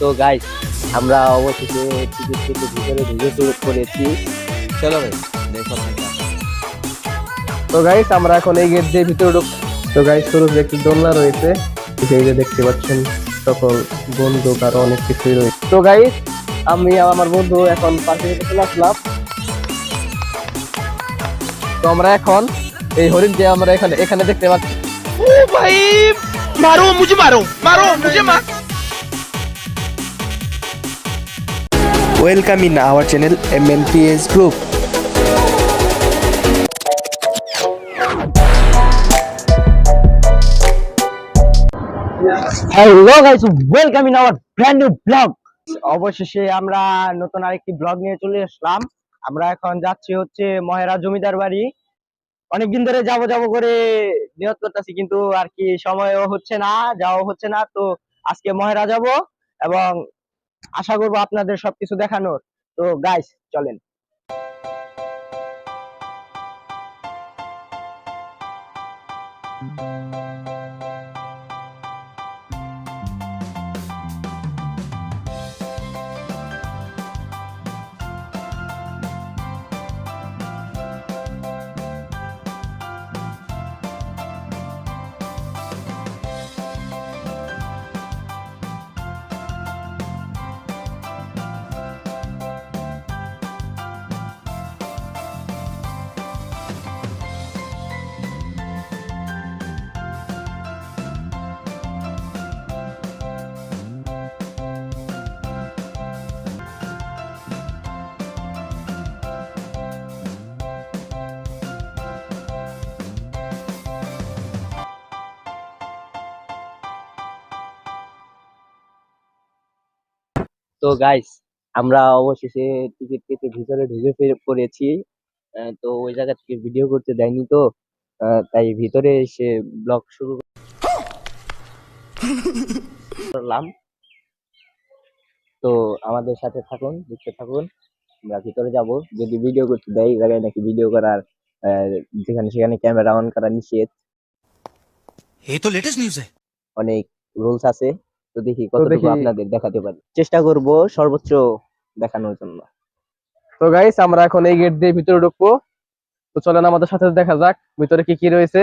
তো গাইস, আমরা অবশেষে টিকিট কেটে ভিতরে ঢুকে শুরু করেছি। চলো ভাই, দেখো তোমরা। তো গাইস আমরা এখন এই গেট দিয়ে ভিতরে ঢুক। তো গাইস শুরু একটি দোলনা রয়েছে, এই যে দেখতে পাচ্ছেন সকল বন্দুক আর অনেক কিছুই রয়েছে। তো গাইস আমি আর আমার বন্ধু এখন পার্কে চলে আসলাম। তো আমরা এখন এই হরিণ যে আমরা এখানে এখানে দেখতে পাচ্ছি। ओ भाई मारो मुझे मारो मारो मुझे मार Welcome in our channel MNPS Group. Hello guys, welcome in our brand new blog. অবশেষে আমরা নতুন আরেকটি ব্লগ নিয়ে চলে আসলাম। আমরা এখন যাচ্ছি হচ্ছে মহেরা জমিদার বাড়ি। অনেকদিন ধরে যাবো যাবো করে নিয়ত করতেছি, কিন্তু আর কি সময়ও হচ্ছে না, যাওয়া হচ্ছে না। তো আজকে মহেরা যাব এবং আশা করবো আপনাদের সবকিছু দেখানোর। তো গাইস চলেন। তো গাইস, আমরা অবশেষে টিকিট কেটে ভিতরে ঢুকে পড়েছি। তো ওই জায়গা থেকে ভিডিও করতে দেয়নি, তো তাই ভিতরে এসে ব্লগ শুরু করলাম। তো আমাদের সাথে থাকুন, দেখতে থাকুন। আমরা ভিতরে যাব। যদি ভিডিও করতে দেয়, এই জায়গায় নাকি ভিডিও করার আহ, যেখানে সেখানে ক্যামেরা অন করা নিষেধ, ये तो लेटेस्ट न्यूज़ है অনেক রুলস আছে। তো দেখি তো কতটুকু দেখি। আপনাদের দেখাতে পারি, চেষ্টা করব সর্বোচ্চ দেখানোর জন্য। তো গাইস আমরা এখন এই গেট দিয়ে ভিতরে ঢুকবো। তো চলেন আমাদের সাথে দেখা যাক ভিতরে কি কি রয়েছে।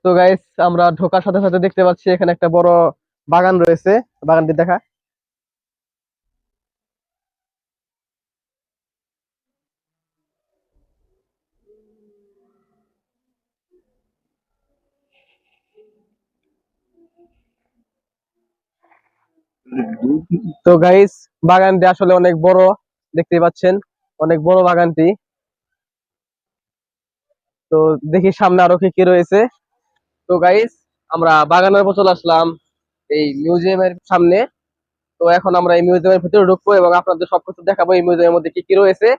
তো গাইস আমরা ঢোকার সাথে সাথে দেখতে পাচ্ছি এখানে একটা বড় বাগান রয়েছে। বাগানটি দেখা। তো গাইস বাগানটি আসলে অনেক বড়, দেখতে পাচ্ছেন অনেক বড় বাগানটি। তো দেখি সামনে আরো কি কি রয়েছে। তো গাইস আমরা বাগানের উপর চলে আসলাম, এই মিউজিয়ামের সামনে। তো এখন আমরা এই মিউজিয়ামের ভিতরে ঢুকবো এবং আপনাদের সবকিছু দেখাবো এই মিউজিয়ামের মধ্যে কি কি রয়েছে।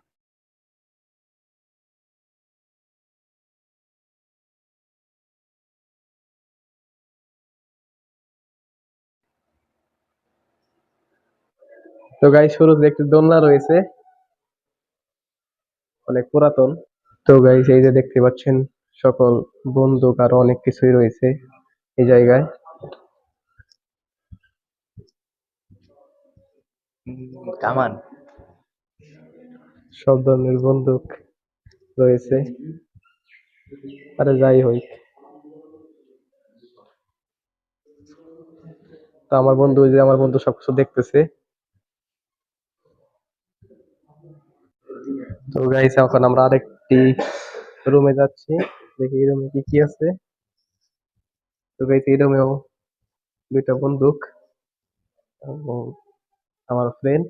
তো গাইস শুরুতে একটি দোলনা রয়েছে, অনেক পুরাতন। তো গাইস এই যে দেখতে পাচ্ছেন সকল বন্দুক আর অনেক কিছুই রয়েছে এই জায়গায়। কামান। সব ধরনের বন্দুক রয়েছে। আরে যাই হোক, তো আমার বন্ধু, ওই যে আমার বন্ধু সবকিছু দেখতেছে। তো গাইস এখন আমরা আরেকটি রুমে যাচ্ছি, দেখি এই রুমে কি কি আছে। তো গাইস এই রুমেও দুইটা বন্দুক এবং আমার ফ্রেন্ড।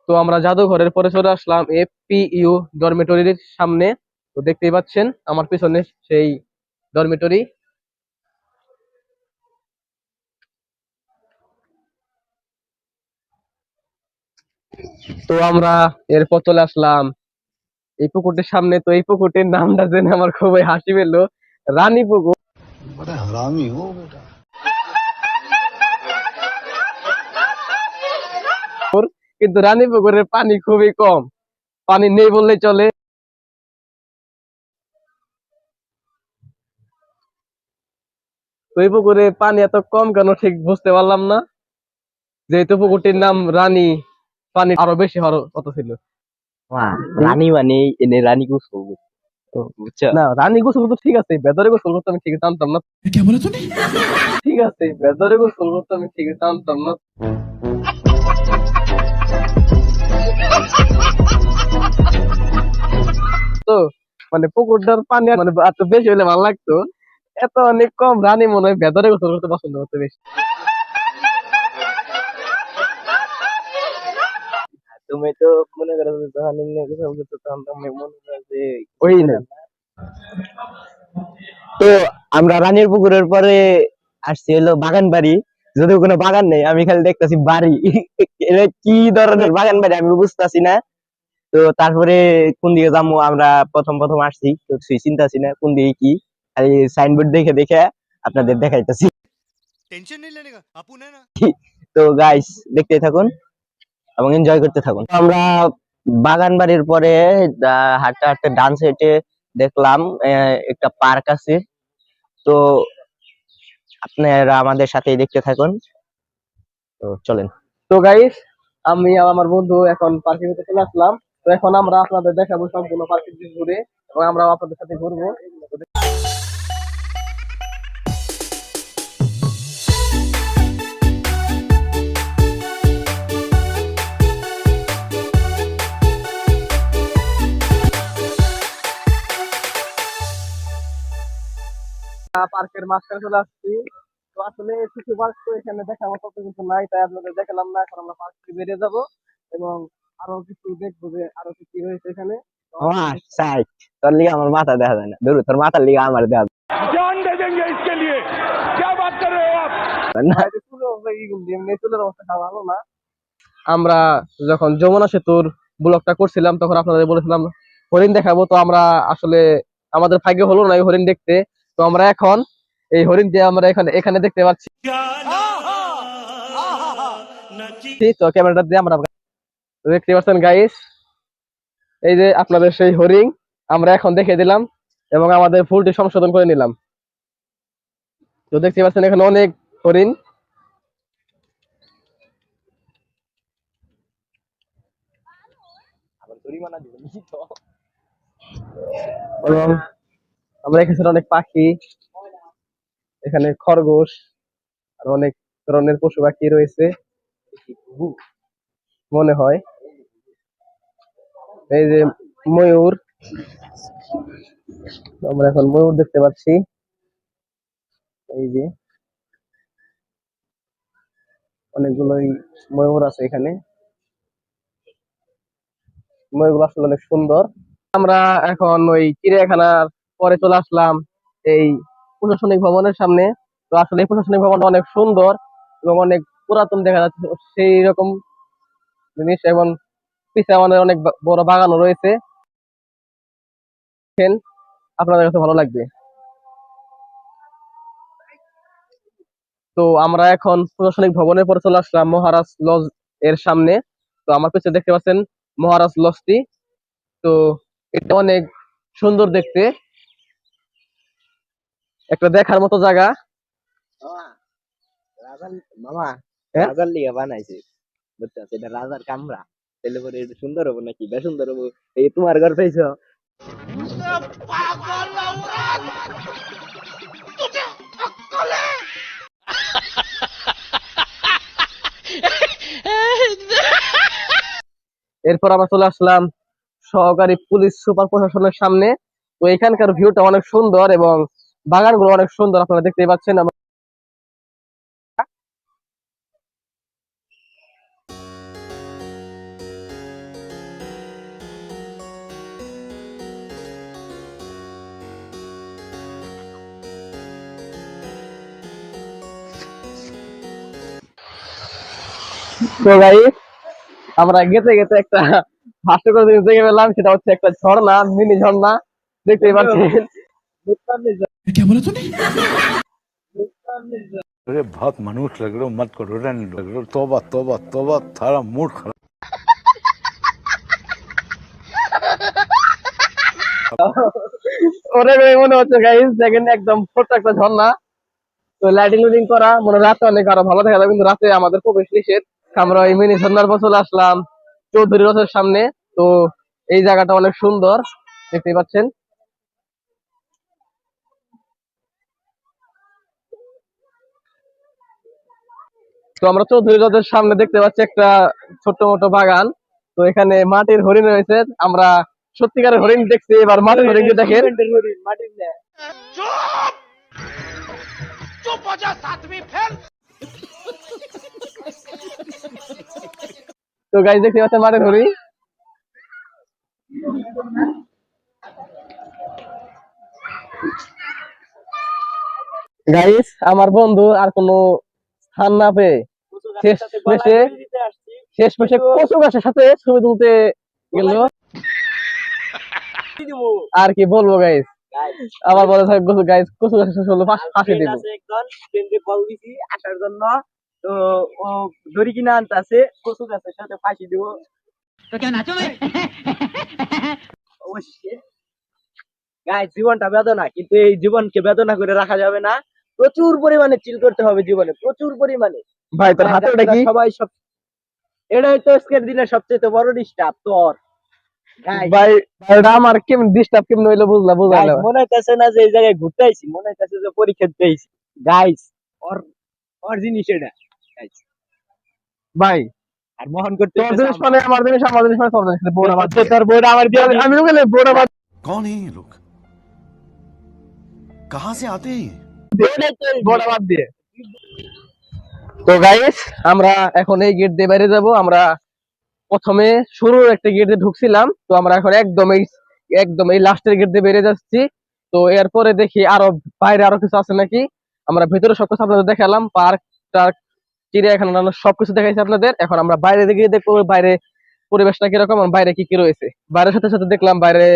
তো আমরা জাদুঘরের পরে চলে আসলাম এফপিইউ ডরমেটরির সামনে। তো দেখতেই পাচ্ছেন আমার পিছনে সেই ডরমেটরি। তো আমরা এরপর চলে আসলাম এই পুকুরটির সামনে। তো এই পুকুরটির নামটা জেনে আমার খুবই হাসি পেলো, রানী পুকুর। बड़ा हरामी हो बेटा। কিন্তু রানী পুকুরের পানি খুবই কম, পানি নেই বললেই চলে। তো এই পুকুরে পানি এত কম কেন ঠিক বুঝতে পারলাম না, যেহেতু পুকুরটির নাম রানী, পানি আরো বেশি হওয়ার কথা ছিল। রানী মানে এনে রানী গোসল বুঝছো? না, রানী গোসল করতে ঠিক আছে, ভেতরে গোসল করতে আমি ঠিক জানতাম না। ঠিক আছে, ভেতরে গোসল করতে আমি ঠিক জানতাম না। তো মানে পুকুরটার পানি মানে এত বেশি হলে ভালো লাগতো, এত অনেক কম, রানী মনে হয় ভেতরে গোসল করতে পছন্দ করতে বেশি। তুমি তো মনে করো যে যখন এমনি গোসল করতে তখন তুমি মনে করো যে ওই না, তো আমরা রানীর পুকুরের পরে আসছি হলো বাগান বাড়ি, যদিও কোনো বাগান নেই, আমি খালি দেখতেছি বাড়ি। এটা কি ধরনের বাগান বাড়ি আমি বুঝতেছি না। তো তারপরে কোন দিকে যাবো, আমরা প্রথম প্রথম আসছি তো সেই চিন্তা আছি না কোন দিকে কি, খালি সাইনবোর্ড দেখে দেখে আপনাদের দেখাইতেছি। टेंशन नहीं लेने का अपुन है ना। তো গাইস দেখতে থাকুন এবং এনজয় করতে থাকুন। আমরা বাগান বাড়ির পরে হাঁটতে হাঁটতে ডান সাইডে দেখলাম একটা পার্ক আছে। তো আপনারা আমাদের সাথেই দেখতে থাকুন, তো চলেন। তো গাইস, আমি আর আমার বন্ধু এখন পার্কের ভিতরে চলে আসলাম। তো এখন আমরা আপনাদের দেখাবো সম্পূর্ণ পার্কের ঘুরে, এবং আমরা আপনাদের সাথে ঘুরবো। পার্কের মাঝখানে চলে আসছি। তো আসলে কিছু পার্ক তো এখানে দেখার মতো তো কিছু নাই, তাই আপনাদের দেখালাম না। এখন আমরা পার্ক থেকে বেরিয়ে যাবো এবং আরো কিছু দেখবো যে আরো কি কি রয়েছে এখানে। তো সাইড তোর লিগে আমার মাথা দেখা যায় না, ধরু তোর মাথার লিগে আমার দেখা যায় जान दे देंगे इसके लिए, क्या बात कर रहे हो आप? না। বাইরে চুলের অবস্থা কি, কিন্তু এমনি চুলের অবস্থা খাওয়া ভালো না। আমরা যখন যমুনা সেতুর ব্লগটা করছিলাম তখন আপনাদের বলেছিলাম হরিণ দেখাবো, তো আমরা আসলে আমাদের ভাগ্য হলো না এই হরিণ দেখতে। তো আমরা এখন এই হরিণ দিয়ে আমরা এখানে এখানে দেখতে পাচ্ছি। তো ক্যামেরাটা দিয়ে আমরা দেখতে পাচ্ছেন গাইস, এই যে আপনাদের সেই হরিণ আমরা এখন দেখে দিলাম এবং আমাদের ভুলটি সংশোধন করে নিলাম। তো দেখতে পাচ্ছেন এখানে অনেক হরিণ। এবং আমরা এখানে অনেক পাখি, এখানে খরগোশ আর অনেক ধরনের পশু পাখি রয়েছে মনে হয়। এই যে ময়ূর, আমরা এখন ময়ূর দেখতে পাচ্ছি। এই যে অনেকগুলোই ময়ূর আছে এখানে, ময়ূরগুলো আসলে অনেক সুন্দর। আমরা এখন ওই চিড়িয়াখানার পরে চলে আসলাম এই প্রশাসনিক ভবনের সামনে। তো আসলে এই প্রশাসনিক ভবনটা অনেক সুন্দর এবং অনেক পুরাতন দেখা যাচ্ছে সেই রকম জিনিস, এবং পিছনে আমাদের অনেক বড় বাগানও রয়েছে, আপনাদের কাছে ভালো লাগবে। তো আমরা এখন প্রশাসনিক ভবনের পরে চলে আসলাম মহারাজ লজ এর সামনে। তো আমার পিছনে দেখতে পাচ্ছেন মহারাজ লজটি। তো এটা অনেক সুন্দর দেখতে, একটা দেখার মতো জায়গা। মামা হ্যাঁ? রাজার লিগে বানাইছে, বুঝতে পারছি এটা রাজার কামরা, তাহলে পরে এটা সুন্দর হবো নাকি বেসুন্দর হবো? এই তোমার ঘর পাইছো। এরপর আমরা চলে আসলাম সহকারী পুলিশ সুপার প্রশাসনের সামনে। তো এখানকার ভিউটা অনেক সুন্দর এবং বাগানগুলো অনেক সুন্দর, আপনারা দেখতেই পাচ্ছেন। তো ভাই, আমরা গেতে গেতে একটা হাস্যকর জিনিস দেখে পেলাম, সেটা হচ্ছে একটা ঝর্ণা, মিনি ঝর্ণা, দেখতেই পাচ্ছেন। अरे बहुत मनुष्य लग रहे हो, मत करो, रहने लग रहे हो। तौबा तौबा तौबा, थारा मूड खराब। ওরে ভাই, মনে হচ্ছে গাইস দেখেন একদম ছোট্ট একটা ঝর্ণা। তো তো লাইটিং লুটিং করা মনে হয় রাতে অনেক আরো ভালো দেখা যাবে, কিন্তু রাতে আমাদের প্রবেশ নিষেধ। আমরা এই মিনি ঝর্ণার পর চলে আসলাম চৌধুরী রথের সামনে। তো এই জায়গাটা অনেক সুন্দর, দেখতেই পাচ্ছেন। তো আমরা চৌধুরী রথের সামনে দেখতে পাচ্ছি একটা ছোট্ট মোটো বাগান। তো এখানে মাটির হরিণ রয়েছে, আমরা সত্যিকারের হরিণ দেখছি, এবার মাটির হরিণ দেখেন। चुप चुप हो जा सातवीं फेल। তো গাইস দেখতে পাচ্ছেন মাটির হরিণ। গাইস আমার বন্ধু আর কোনো স্থান না পেয়ে শেষ পেশে কচু গাছের সাথে ছবি তুলতে গেল। আর কি বলবো গাইস, আমার বলে থাকে গাইস কচু গাছের সাথে হলো ফাঁসি দিব। কল দিছি আসার জন্য, তো ও দড়ি কিনা আনতেছে, কচু গাছের সাথে ফাঁসি দিব। तो क्या नाचो मैं অবশ্যই গাইস, জীবনটা বেদনা, কিন্তু এই জীবনকে বেদনা করে রাখা যাবে না। প্রচুর পরিমাণে চিল করতে হবে জীবনে, প্রচুর পরিমাণে। ভাই তোর হাতে ওটা কি? সবাই সব, এটাই তো আজকের দিনের সবচেয়ে বড় ডিস্টার্ব তোর। Guys, ভাই এটা আমার কেমন ডিস্টার্ব কেমন হইলো বুঝলাম। guys, মনে হইতেছে না যে এই জায়গায় ঘুরতে আইছি, মনে হইতেছে যে পরীক্ষা দিতে আইছি। গাইস ওর ওর জিনিস এটা গাইস, ভাই আর মহন করতে তোর জিনিস মানে আমার জিনিস, আমার জিনিস মানে তোর জিনিস। বোর্ড আমার তোর বোর্ড আমার দিয়ে আমি তো গেলে বোর্ড আমার कौन है ये लोग कहां से आते हैं ये? বোর্ড আমার দিয়ে। তো গাইস আমরা এখন এই গেট দিয়ে বাইরে যাব। আমরা প্রথমে শুরুর একটা গেট দিয়ে ঢুকছিলাম, তো আমরা এখন একদম এই লাস্টের গেট দিয়ে বেরিয়ে যাচ্ছি। তো এরপরে দেখি আরো বাইরে আরো কিছু আছে নাকি। আমরা ভিতরে সবকিছু আপনাদের দেখালাম, পার্ক টার্ক চিড়িয়াখানা সবকিছু দেখাইছি আপনাদের। এখন আমরা বাইরে দিকে দেখবো বাইরে পরিবেশটা কিরকম, আর বাইরে কি কি রয়েছে। বাইরের সাথে সাথে দেখলাম বাইরে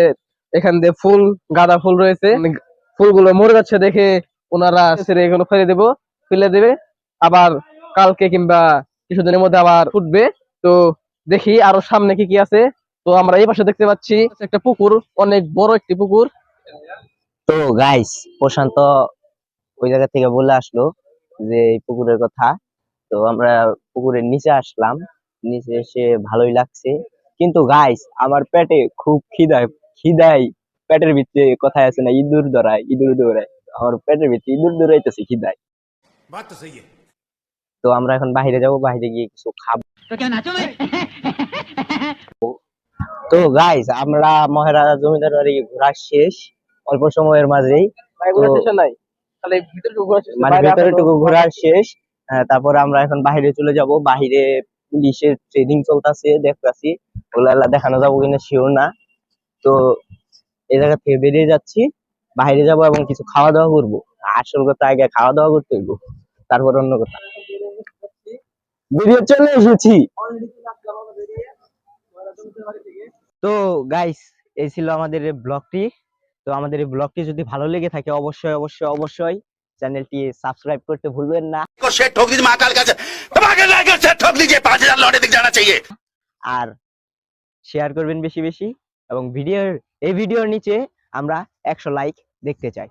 এখান দিয়ে ফুল, গাঁদা ফুল রয়েছে। ফুলগুলো মরে যাচ্ছে দেখে ওনারা ছেড়ে এগুলো ফেলে দেবে, আবার কালকে কিংবা কিছুদিনের মধ্যে আবার ফুটবে। তো দেখি আরো সামনে কি কি আছে। তো আমরা এই পাশে দেখতে পাচ্ছি একটা পুকুর, অনেক বড় একটি পুকুর। তো গাইস প্রশান্ত ওই জায়গা থেকে বলে আসলো যে এই পুকুরের কথা। তো আমরা পুকুরের নিচে আসলাম, নিচে এসে ভালোই লাগছে, কিন্তু গাইস আমার পেটে খুব খিদায় পেটের ভিতরে কথায় আছে না, ইঁদুর দৌড়ায়, আমার পেটের ভিতরে ইঁদুর দৌড়াইতেছে খিদায়। बात तो सही है। তো আমরা এখন বাইরে যাব, বাইরে গিয়ে কিছু খাবো। तो क्या नाचो मैं তো গাইস আমরা মহারাজা জমিদার বাড়ি ঘোরা শেষ অল্প সময়ের মাঝেই। ভাই ঘোরা শেষ নাই, তাহলে ভিতরে ঘোরা শেষ, মানে ভেতরেটুকু ঘোরা শেষ। তারপরে আমরা এখন বাইরে চলে যাব। বাইরে পুলিশের ট্রেনিং চলতেছে, দেখতেছি ওগুলা দেখানো যাবো কিনা শিওর না। তো এই জায়গা থেকে বেরিয়ে যাচ্ছি, বাইরে যাব এবং কিছু খাওয়া দাওয়া করবো। আসল কথা আগে খাওয়া দাওয়া করতে হইব, তারপর অন্য কথা। বেরিয়ে চলে এসেছি। তো গাইস এই ছিল আমাদের ব্লগটি। তো আমাদের এই ব্লগটি যদি ভালো লেগে থাকে অবশ্যই অবশ্যই অবশ্যই চ্যানেলটি সাবস্ক্রাইব করতে ভুলবেন না, को शेर ठोक दीजिए महाकाल का धमाके लाकर शेर ठोक दीजिए 5000 लौटे दिख जाना चाहिए। আর শেয়ার করবেন বেশি বেশি, এবং এই ভিডিওর নিচে আমরা 100 লাইক দেখতে চাই।